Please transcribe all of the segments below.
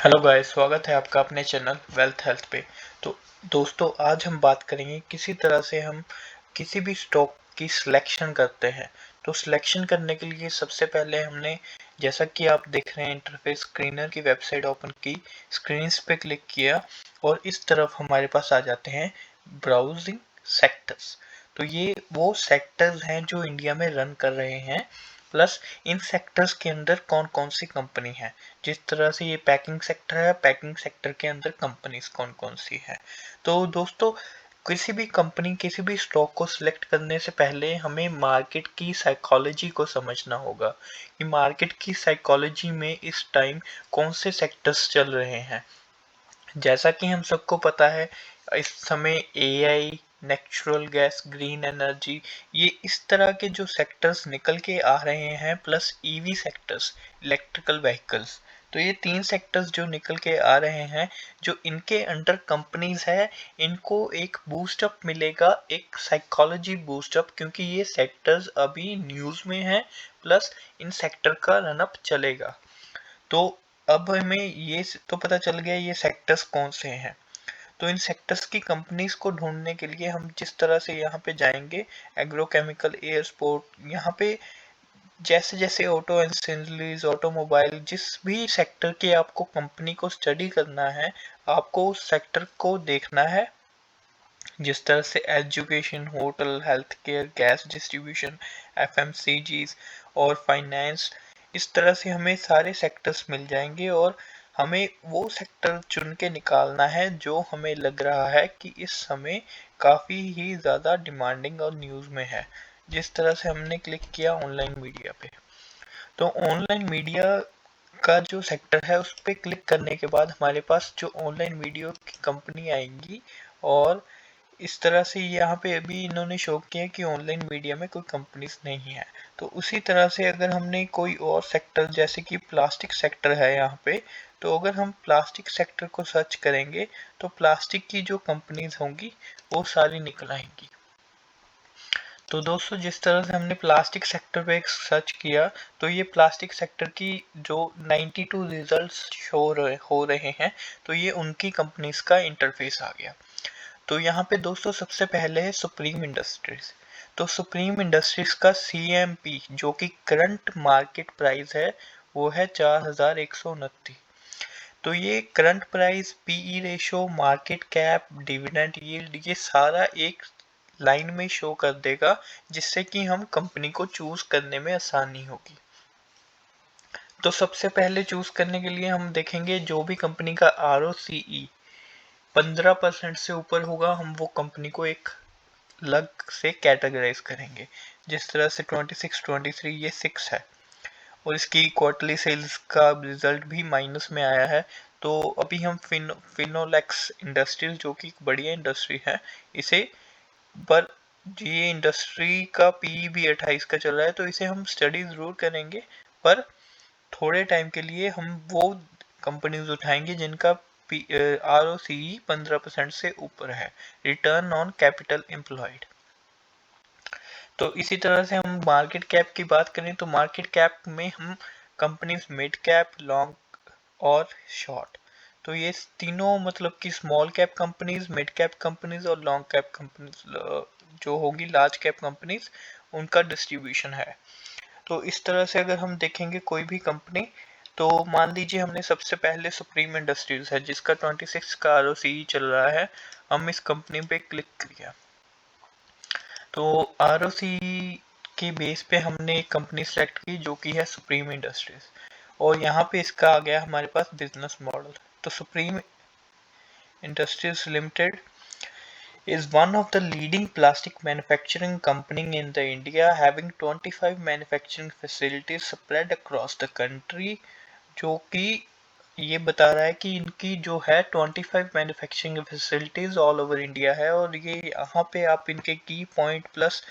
Hello guys, स्वागत है आपका अपने चैनल वेल्थ हेल्थ पे। तो दोस्तों, आज हम बात करेंगे किसी तरह से हम किसी भी स्टॉक की सिलेक्शन करते हैं। तो सिलेक्शन करने के लिए सबसे पहले हमने, जैसा कि आप देख रहे हैं, इंटरफेस स्क्रीनर की वेबसाइट ओपन की, स्क्रीन पे क्लिक किया और इस तरफ हमारे पास आ जाते हैं ब्राउजिंग सेक्टर्स। तो ये वो सेक्टर्स हैं जो इंडिया में रन कर रहे हैं, प्लस इन सेक्टर्स के अंदर कौन कौन सी कंपनी है। जिस तरह से ये पैकिंग सेक्टर है, पैकिंग सेक्टर के अंदर कंपनीज कौन कौन सी है। तो दोस्तों, किसी भी कंपनी, किसी भी स्टॉक को सिलेक्ट करने से पहले हमें मार्केट की साइकोलॉजी को समझना होगा कि मार्केट की साइकोलॉजी में इस टाइम कौन से सेक्टर्स चल रहे हैं। जैसा कि हम सबको पता है, इस समय AI, natural gas, green energy, ये इस तरह के जो सेक्टर्स निकल के आ रहे हैं, plus EV sectors, electrical vehicles. तो ये तीन सेक्टर्स जो निकल के आ रहे हैं, जो इनके अंडर कंपनीज है, इनको एक बूस्टअप मिलेगा, एक साइकोलॉजी बूस्टअप, क्योंकि ये सेक्टर्स अभी न्यूज़ में है, प्लस इन सेक्टर का रनअप चलेगा। तो अब हमें ये तो पता चल गया ये सेक्टर्स कौन से हैं। तो इन सेक्टर्स की कंपनीज को ढूंढने के लिए हम जिस तरह से यहाँ पे जाएंगे, एग्रोकेमिकल, एयरस्पोर्ट, यहाँ पे जैसे जैसे ऑटो एंसिलरीज, ऑटोमोबाइल, जिस भी सेक्टर की आपको कंपनी को स्टडी करना है, आपको उस सेक्टर को देखना है। जिस तरह से education, hotel, health care, gas distribution, FMCGs और फाइनेंस, इस तरह से हमें सारे सेक्टर्स मिल जाएंगे और हमें वो सेक्टर चुन के निकालना है जो हमें लग रहा है कि इस समय काफ़ी ही ज़्यादा डिमांडिंग और न्यूज़ में है। जिस तरह से हमने क्लिक किया ऑनलाइन मीडिया पे, तो ऑनलाइन मीडिया का जो सेक्टर है उस पर क्लिक करने के बाद हमारे पास जो ऑनलाइन वीडियो की कंपनी आएंगी, और इस तरह से यहाँ पे अभी इन्होंने शो किया कि ऑनलाइन मीडिया में कोई कंपनीज नहीं है। तो उसी तरह से अगर हमने कोई और सेक्टर, जैसे कि प्लास्टिक सेक्टर है यहाँ पे, तो अगर हम प्लास्टिक सेक्टर को सर्च करेंगे तो प्लास्टिक की जो कंपनीज होंगी वो सारी निकल आएंगी। तो दोस्तों, जिस तरह से हमने प्लास्टिक सेक्टर पे सर्च किया, तो ये प्लास्टिक सेक्टर की जो 92 रिजल्ट्स हो रहे हैं, तो ये उनकी कंपनीज का इंटरफेस आ गया। तो यहाँ पे दोस्तों सबसे पहले है सुप्रीम इंडस्ट्रीज। तो सुप्रीम इंडस्ट्रीज का CMP, जो कि करंट मार्केट प्राइस है, वो है 4129। तो ये current price, PE ratio, market cap, dividend yield, ये सारा एक लाइन में शो कर देगा, जिससे कि हम कंपनी को चूज करने में आसानी होगी। तो सबसे पहले चूज करने के लिए हम देखेंगे जो भी कंपनी का ROCE 15% से ऊपर होगा, हम वो कंपनी को एक अलग से कैटेगराइज करेंगे। जिस तरह से 26, 23, ये 6 है और इसकी क्वार्टरली सेल्स का रिजल्ट भी माइनस में आया है। तो अभी हम फिनोलेक्स इंडस्ट्रीज, जो कि एक बढ़िया इंडस्ट्री है, इसे, पर ये इंडस्ट्री का पी भी 28 का चल रहा है, तो इसे हम स्टडी जरूर करेंगे, पर थोड़े टाइम के लिए हम वो कंपनीज उठाएंगे जिनका ROCE 15% से ऊपर है, रिटर्न ऑन कैपिटल एम्प्लॉयड। तो इसी तरह से हम मार्केट कैप की बात करें तो मार्केट कैप में हम कंपनीज मिड कैप, लॉन्ग और शॉर्ट, तो ये तीनों, मतलब कि small cap companies, mid cap companies और लॉन्ग कैप कंपनीज, जो होगी लार्ज कैप कंपनीज, उनका डिस्ट्रीब्यूशन है। तो इस तरह से अगर हम देखेंगे कोई भी कंपनी, तो मान लीजिए हमने सबसे पहले सुप्रीम इंडस्ट्रीज है जिसका 26 का ROCE चल रहा है, हम इस कंपनी पे क्लिक किया। तो ROCE के बेस पे हमने एक कंपनी सेलेक्ट की जो कि है सुप्रीम इंडस्ट्रीज, और यहाँ पे इसका आ गया हमारे पास बिजनेस मॉडल। तो supreme industries limited is one of the leading plastic manufacturing company in the India, having 25 manufacturing facilities spread across the country, जो कि ये बता रहा है कि इनकी जो है 25 manufacturing facilities all over India है। और ये यहाँ पे आप इनके की पॉइंट, प्लस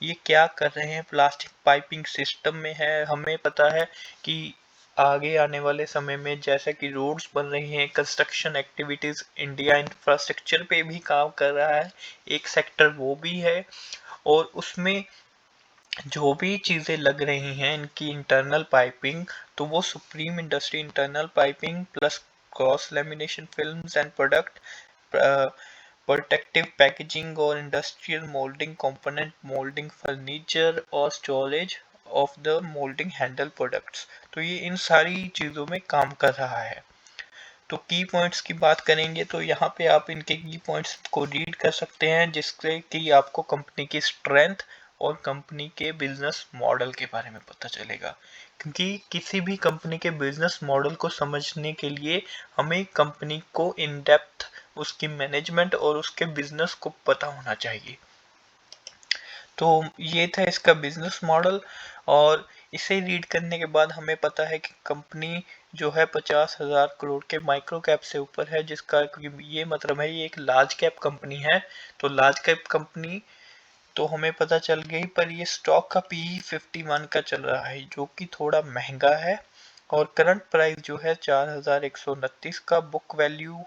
ये क्या कर रहे हैं, प्लास्टिक पाइपिंग सिस्टम में है। हमें पता है कि आगे आने वाले समय में जैसे कि रोड्स बन रही हैं, कंस्ट्रक्शन एक्टिविटीज, इंडिया इंफ्रास्ट्रक्चर पे भी काम कर रहा है, एक सेक्टर वो भी है। और उसमें जो भी चीज़ें लग रही हैं इनकी इंटरनल पाइपिंग, तो वो supreme industry internal piping plus cross lamination films and product, protective packaging और industrial molding component molding furniture और storage of the molding handle products। तो ये इन सारी चीज़ों में काम कर रहा है। तो की पॉइंट्स की बात करेंगे तो यहाँ पे आप इनके की पॉइंट्स को रीड कर सकते हैं, जिससे कि आपको कंपनी की स्ट्रेंथ और कंपनी के बिजनेस मॉडल के बारे में पता चलेगा। क्योंकि किसी भी कंपनी के बिजनेस मॉडल को समझने के लिए हमें कंपनी को इन डेप्थ उसकी मैनेजमेंट और उसके बिजनेस को पता होना चाहिए। तो ये था इसका बिजनेस मॉडल, और इसे रीड करने के बाद हमें पता है कि कंपनी जो है 50,000 करोड़ के माइक्रो कैप से ऊपर है, जिसका ये मतलब है ये एक लार्ज कैप कंपनी है। तो लार्ज कैप कंपनी तो हमें पता चल गई, पर ये स्टॉक का पी 51 का चल रहा है, जो कि थोड़ा महंगा है। और करंट प्राइस जो है 4,129 का, बुक वैल्यू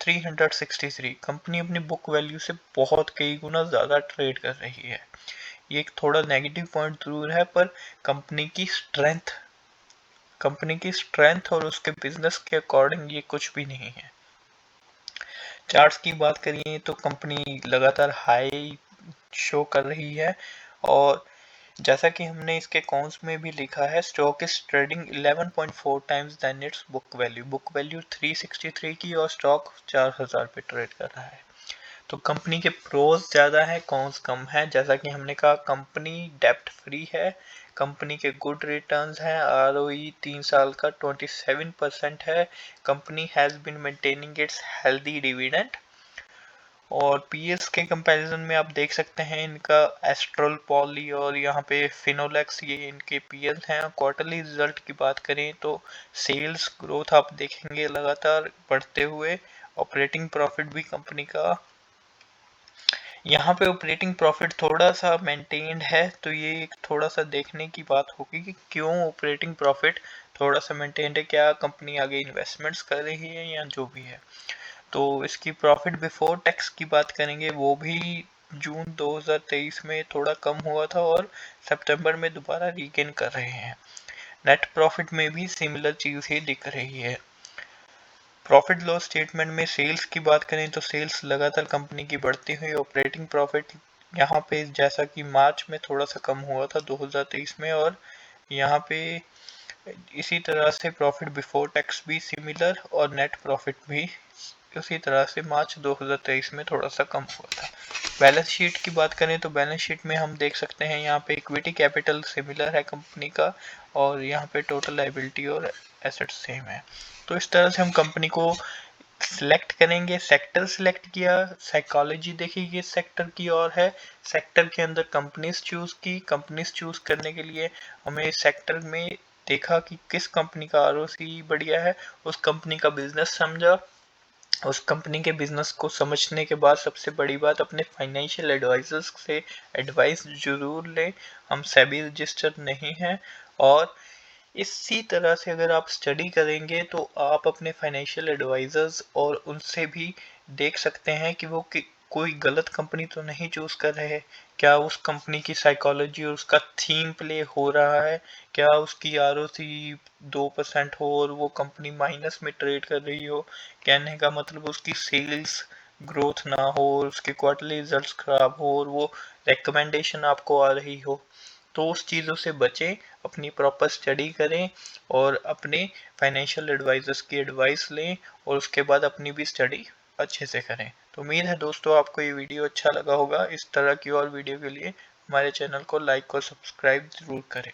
363। कंपनी अपनी बुक वैल्यू से बहुत कई गुना ज़्यादा ट्रेड कर रही है। ये एक थोड़ा नेगेटिव पॉइंट जरूर है, पर कंपनी की स्ट्रेंथ और उसके बिजनेस के अकॉर्डिंग ये कुछ भी नहीं है। चार्ट्स की बात करिए तो कंपनी लगातार हाई शो कर रही है, और जैसा कि हमने इसके कॉन्स में भी लिखा है, stock is trading 11.4 times than its book value 363 की, और स्टॉक 4,000 पे ट्रेड कर रहा है। तो कंपनी के प्रोज ज़्यादा है, कॉन्स कम है। जैसा कि हमने कहा, कंपनी डेप्ट फ्री है, कंपनी के गुड रिटर्न्स हैं, आरओई 3 साल का 27% है, company has been maintaining its healthy dividend. और पीएस के कंपैरिजन में आप देख सकते हैं इनका एस्ट्रल पॉली और यहाँ पे फिनोलेक्स, ये इनके पीएस हैं। क्वार्टरली रिजल्ट की बात करें तो सेल्स ग्रोथ आप देखेंगे लगातार बढ़ते हुए। ऑपरेटिंग प्रॉफिट भी कंपनी का, यहाँ पे ऑपरेटिंग प्रॉफिट थोड़ा सा मेंटेन्ड है, तो ये एक थोड़ा सा देखने की बात होगी कि क्यों ऑपरेटिंग प्रॉफिट थोड़ा सा मेंटेन्ड है, क्या कंपनी आगे इन्वेस्टमेंट्स कर रही है या जो भी है। तो इसकी प्रॉफिट बिफोर टैक्स की बात करेंगे, वो भी जून 2023 में थोड़ा कम हुआ था और सितंबर में दोबारा रीगेन कर रहे हैं। नेट प्रॉफिट में भी सिमिलर चीज़ ही दिख रही है। प्रॉफिट लॉस स्टेटमेंट में सेल्स की बात करें तो सेल्स लगातार कंपनी की बढ़ती हुई, ऑपरेटिंग प्रॉफिट यहाँ पे जैसा कि मार्च में थोड़ा सा कम हुआ था 2023 में, और यहाँ पे इसी तरह से प्रॉफिट बिफोर टैक्स भी सिमिलर और नेट प्रॉफिट भी उसी तरह से मार्च 2023 में थोड़ा सा कम हुआ था। बैलेंस शीट की बात करें तो बैलेंस शीट में हम देख सकते हैं यहाँ पे इक्विटी कैपिटल सिमिलर है कंपनी का, और यहाँ पे टोटल लायबिलिटी और एसेट सेम है। तो इस तरह से हम कंपनी को सिलेक्ट करेंगे। सेक्टर सिलेक्ट किया, साइकोलॉजी देखी किस सेक्टर की और है, सेक्टर के अंदर कंपनीज चूज की। कंपनीज चूज करने के लिए हमें सेक्टर में देखा कि किस कंपनी का आरओसी बढ़िया है, उस कंपनी का बिजनेस समझा। उस कंपनी के बिजनेस को समझने के बाद सबसे बड़ी बात, अपने फाइनेंशियल एडवाइजर्स से एडवाइस जरूर लें। हम सेबी रजिस्टर्ड नहीं हैं, और इसी तरह से अगर आप स्टडी करेंगे तो आप अपने फाइनेंशियल एडवाइजर्स और उनसे भी देख सकते हैं कि वो कोई गलत कंपनी तो नहीं चूज कर रहे, क्या उस कंपनी की साइकोलॉजी और उसका थीम प्ले हो रहा है, क्या उसकी आरओसी 2% हो और वो कंपनी माइनस में ट्रेड कर रही हो, कहने का मतलब उसकी सेल्स ग्रोथ ना हो और उसके क्वार्टरली रिजल्ट्स खराब हो और वो रिकमेंडेशन आपको आ रही हो। तो उस चीज़ों से बचें, अपनी प्रॉपर स्टडी करें और अपने फाइनेंशियल एडवाइजर्स की एडवाइस लें, और उसके बाद अपनी भी स्टडी अच्छे से करें। तो उम्मीद है दोस्तों आपको ये वीडियो अच्छा लगा होगा। इस तरह की और वीडियो के लिए हमारे चैनल को लाइक और सब्सक्राइब ज़रूर करें।